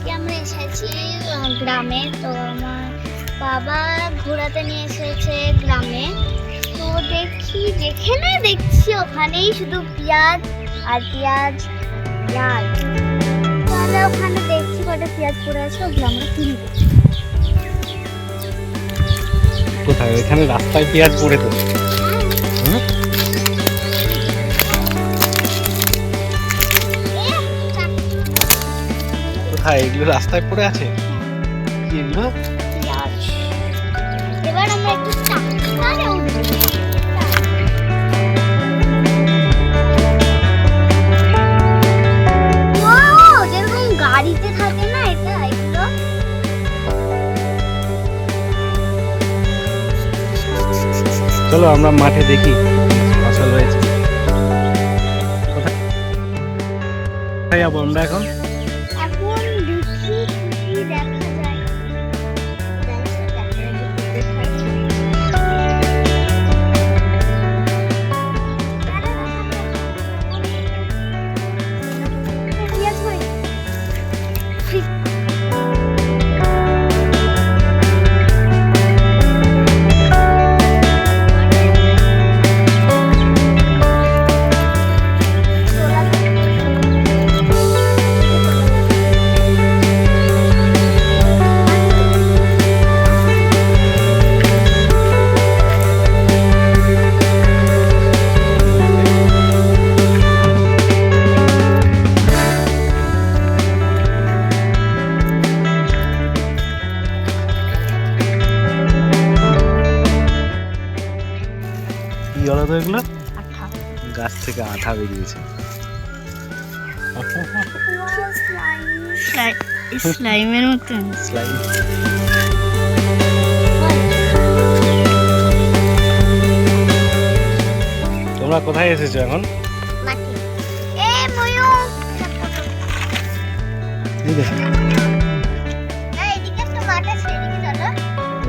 আজকে আমরা এসেছি গ্রামে। তো আমার বাবা ঘোরাতে নিয়ে এসেছে গ্রামে। তো যেখানে দেখছি ওখানেই শুধু পেঁয়াজ আর পেঁয়াজ। তাহলে ওখানে দেখছি কটা পেঁয়াজ পড়ে আছে, ওগুলো আমরা কিনে দিচ্ছি। কোথায়? এখানে রাস্তায় পেঁয়াজ পড়ে তো। কোথায় এগুলো রাস্তায় পড়ে আছে? কি এগুলো? পেঁয়াজ। এবার আমরা একটু চাকারে উঠবো। যেরকম গাড়িতে থাকে না এটা, এগুলো চলো আমরা মাঠে দেখি ফসল রয়েছে। কোথায় যাবো আমরা এখন? এখন দেখি কি দেখা যায়। এগুলো গাছ থেকে আঠা বেরিয়েছে। স্লাইমের মতন। স্লাইম। তোমরা কোথায় এসেছো এখন?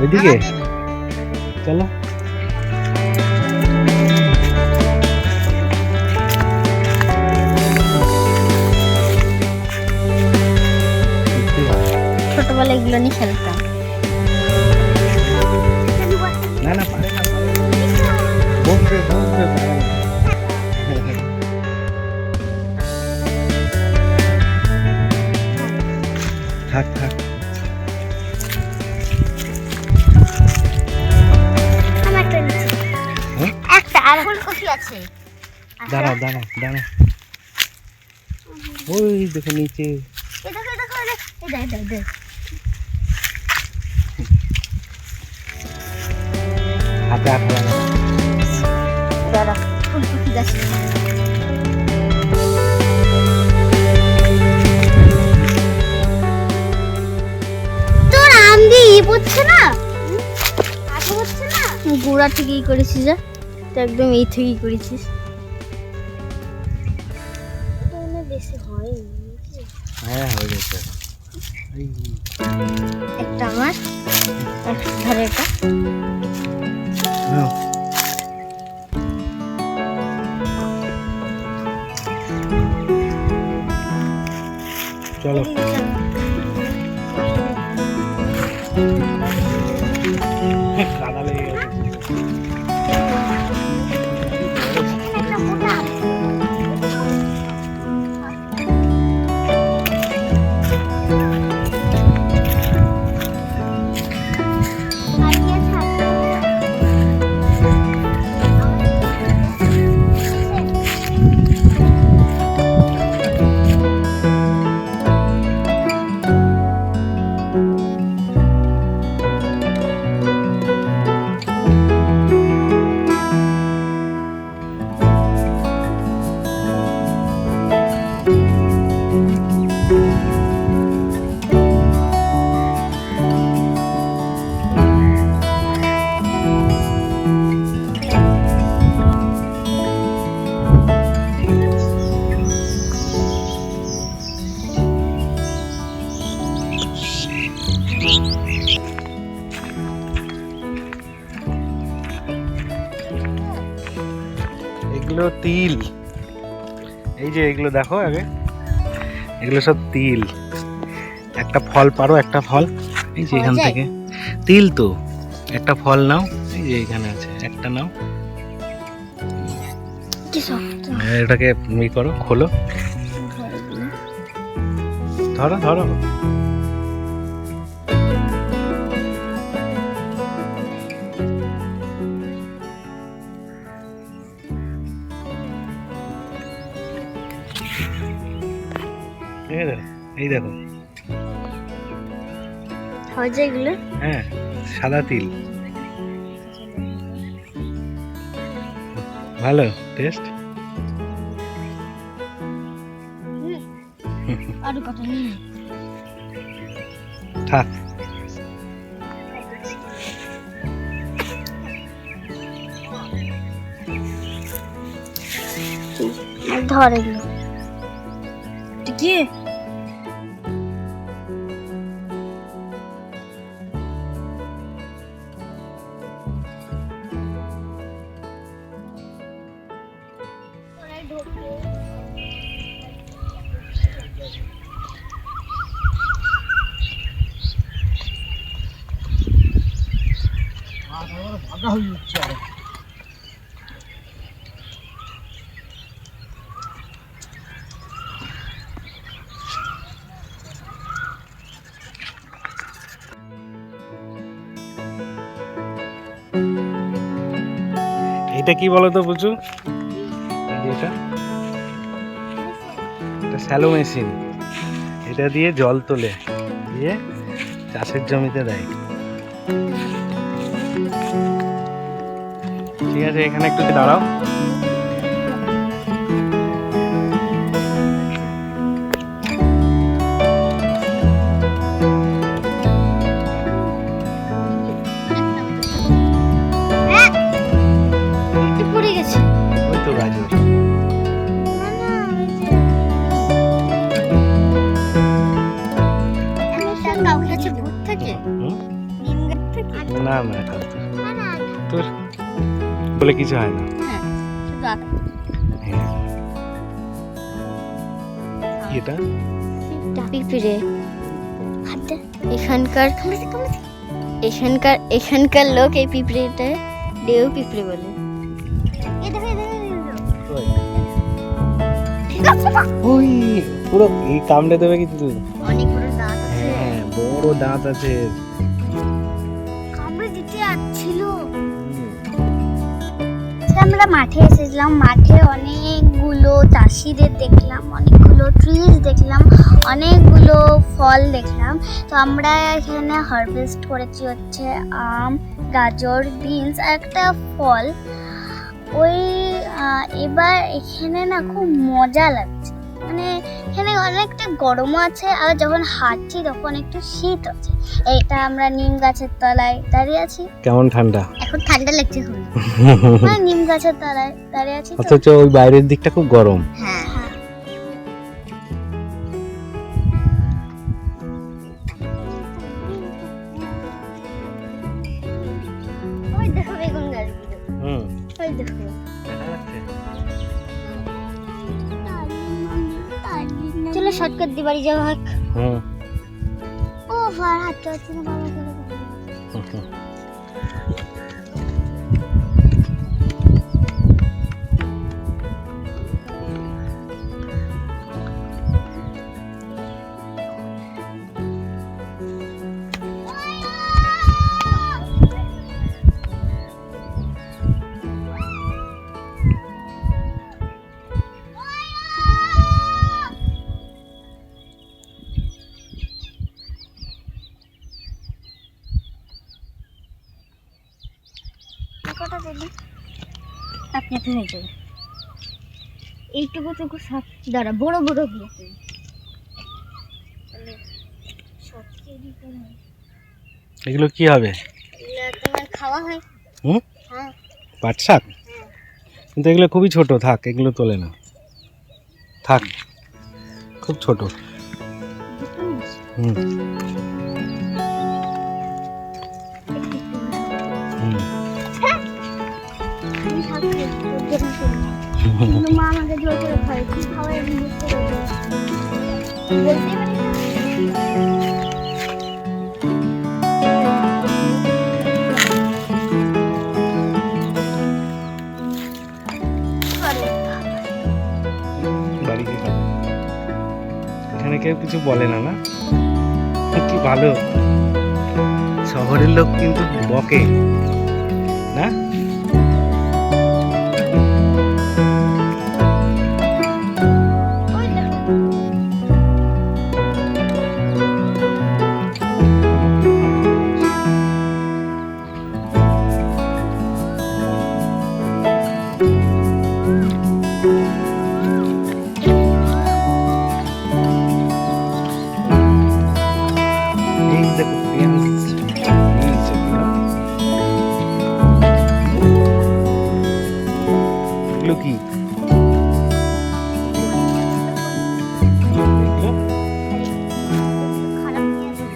ওইদিকে চলো। ছোটবেলায় এগুলো নিয়ে খেলতাম। না না পারে না, বসবে বসবে পারে না। থাক থাক। একটা আর ফুলকপি আছে। দাঁড়া দাঁড়া দাঁড়া, ওই দেখো নিচে। হাতে আঠা লাগা। দাঁড়া, ফুলকপি গাছ। তোর আম দিয়ে পড়ছে না, আঠা হচ্ছে না। গোড়া থেকেই করেছিস, তো একদম এই থেকেই করেছিস। বেশি হয়। হ্যাঁ হয়ে গেছে। একটা আমার, একটা ধারে এটা। চলো কাদা লেগে গেছে। এগুলো তিল, এই যে এগুলো দেখো আগে, এগুলো সব তিল। একটা ফল পারো, একটা ফল এই যে এখান পাওয়া যায়? থেকে। তিল তো, একটা ফল নাও, এই যে এখানে আছে, একটা নাও। কি শক্ত। এটাকে করো, খোলো, ধরো ধরো। এই দেখো, হয়েছে এগুলো? হ্যাঁ, সাদা তিল, ভালো টেস্ট। আর কত নেই। থাক, ধর এগুলো কি? এটা কি বলো তো বুঝু? এটা স্যালো মেশিন, এটা দিয়ে জল তোলে, দিয়ে চাষের জমিতে দেয়। ঠিক আছে, এখানে একটু দাঁড়াও। পড়ে গেছে। ওই তো গাজর। না না, তোর বলে কিছু হয় না। এটা পিঁপড়ে এখানকার লোক এই পিঁপড়েটা ডেউ পিঁপড়ে বলে। ওই পুরো এই কামড়ে দেবে কিন্তু। অনেক বড় দাঁত আছে। হ্যাঁ, বড় দাঁত আছে। কামড়ে দিতে যাচ্ছিল। আমরা মাঠে এসেছিলাম, মাঠে অনেকগুলো চাষিদের দেখলাম, অনেকগুলো ট্রিজ দেখলাম, অনেকগুলো ফল দেখলাম। তো আমরা এখানে হারভেস্ট করেছি হচ্ছে আম, গাজর, বিনস আর একটা ফল। ওই এবার এখানে না খুব মজা লাগছে, মানে এখানে অনেকটা গরমও আছে, আর যখন হাঁটছি তখন একটু শীত আছে। এইটা আমরা নিম গাছের তলায় দাঁড়িয়ে আছি। কেমন ঠান্ডা? এখন ঠান্ডা লাগছে খুব। মানে নিম গাছের তলায় দাঁড়িয়ে আছি তো। অথচ ওই বাইরের দিকটা খুব গরম। হ্যাঁ হ্যাঁ। ওই দেখো বেগুন গাছগুলো। ওই দেখো। চলো শর্টকাট দিয়ে বাড়ি যাওয়া হোক। ও ভার হাঁটতে হচ্ছে না বাবা করে। আপনি আপনি হয়ে যাবে। এইটুকু টুকু সব দাঁড়া বড় বড় গুলো এগুলো কি হবে? তোমার খাওয়া হয়। হ্যাঁ, পাট শাক। কিন্তু এগুলো খুবই ছোট, থাক, এগুলো তোলে না, থাক, খুব ছোট। মা আমাকে জোর করে খাওয়াই, কি খাওয়াই আমি বুঝতে পারি না। কেউ কিছু বলে না, না? কি ভালো, শহরের লোক কিন্তু বকে না। এই দেখো পেঁয়াজ, এই যে পেঁয়াজ। এগুলো কি? এগুলো? খারাপ নিয়ে আসে।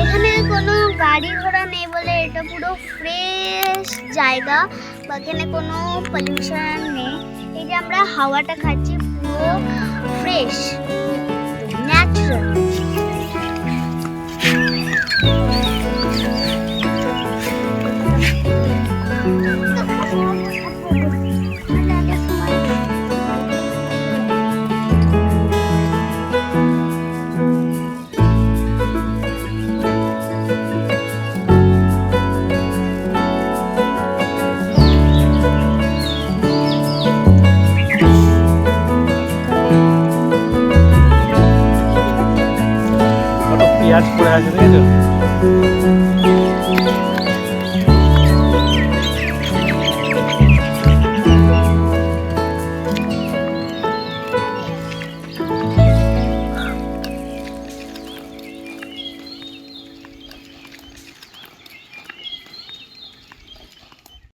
এখানে কোনো গাড়ি ঘোড়া নেই বলে এটা পুরো ফ্রেশ জায়গা, বা এখানে কোনো পলিউশন নেই। এই যে আমরা হাওয়াটা খাচ্ছি পুরো ফ্রেশ, ন্যাচারাল। কত পেঁয়াজ পড়ে আছে, দেখেছো?